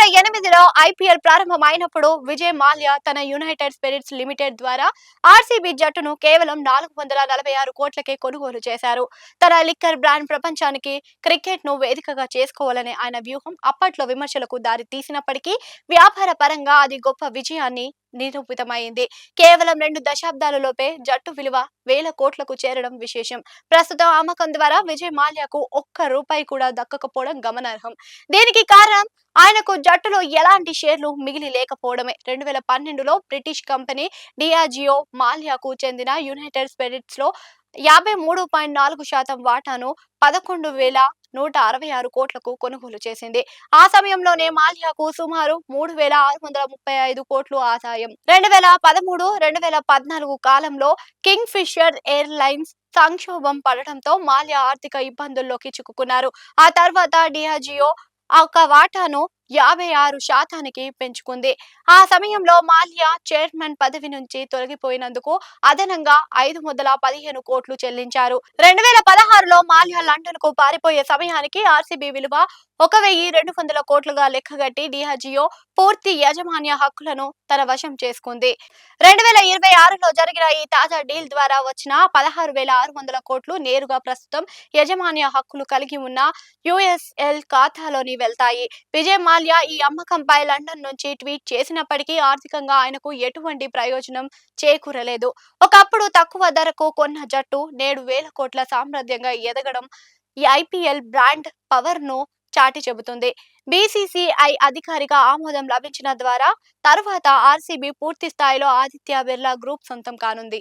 2008లో IPL ప్రారంభమైనప్పుడు విజయ్ మాల్యా తన United spirits limited ద్వారా ఆర్సీబీ జట్టును కేవలం 446 కోట్లకే కొనుగోలు చేశారు. తన లిక్కర్ బ్రాండ్ ప్రపంచానికి క్రికెట్‌ను వేదికగా చేసుకోవాలనే ఆయన వ్యూహం అప్పట్లో విమర్శలకు దారి తీసినప్పటికీ వ్యాపార పరంగా అది గొప్ప విజయాన్ని నిరూపితమైంది. కేవలం 2 దశాబ్దాలలోపే జట్టు విలువ వేల కోట్లకు చేరడం విశేషం. ప్రస్తుతం అమ్మకం ద్వారా విజయ్ మాల్యాకు ఒక్క రూపాయి కూడా దక్కకపోవడం గమనార్హం. దీనికి కారణం ఆయనకు జట్టులో ఎలాంటి షేర్లు మిగిలి లేకపోవడమే. 2012లో బ్రిటిష్ కంపెనీ డియాజియో మాల్యాకు చెందిన యునైటెడ్ స్పిరిట్స్ లో 53.4% వాటాను 11,166 కోట్లకు కొనుగోలు చేసింది. ఆ సమయంలోనే మాల్యాకు సుమారు 3,635 కోట్లు ఆదాయం. 2013-2014 కాలంలో కింగ్ ఫిషర్ ఎయిర్ లైన్స్ సంక్షోభం పడటంతో మాల్యా ఆర్థిక ఇబ్బందుల్లోకి చిక్కుకున్నారు. ఆ తర్వాత డియాజియో ఒక వాటాను 56% పెంచుకుంది. ఆ సమయంలో మాల్యా చైర్మన్ పదవి నుంచి తొలగిపోయినందుకు అదనంగా 515 కోట్లు చెల్లించారు. 2016లో మాల్యా లండన్ కు పారిపోయే సమయానికి ఆర్సీబీ విలువ 1,200 కోట్లుగా లెక్కగట్టి డియాజియో పూర్తి యాజమాన్య హక్కులను తన వశం చేసుకుంది. 2026లో జరిగిన ఈ తాజా డీల్ ద్వారా వచ్చిన 16,600 కోట్లు నేరుగా ప్రస్తుతం యాజమాన్య హక్కులు కలిగి ఉన్న యూఎస్ఎల్ ఖాతాలోని వెళ్తాయి. విజయ్ మాల్యా ఈ అమ్మకంపై లండన్ నుంచి ట్వీట్ చేసినప్పటికీ ఆర్థికంగా ఆయనకు ఎటువంటి ప్రయోజనం చేకూరలేదు. ఒకప్పుడు తక్కువ ధరకు కొన్న జట్టు నేడు వేల కోట్ల సామ్రాజ్యంగా ఎదగడం ఈ ఐపీఎల్ బ్రాండ్ పవర్ ను చాటి చెబుతుంది. బీసీసీఐ అధికారిక ఆమోదం లభించిన ద్వారా తరువాత ఆర్సీబీ పూర్తి స్థాయిలో ఆదిత్య బిర్లా గ్రూప్ సొంతం కానుంది.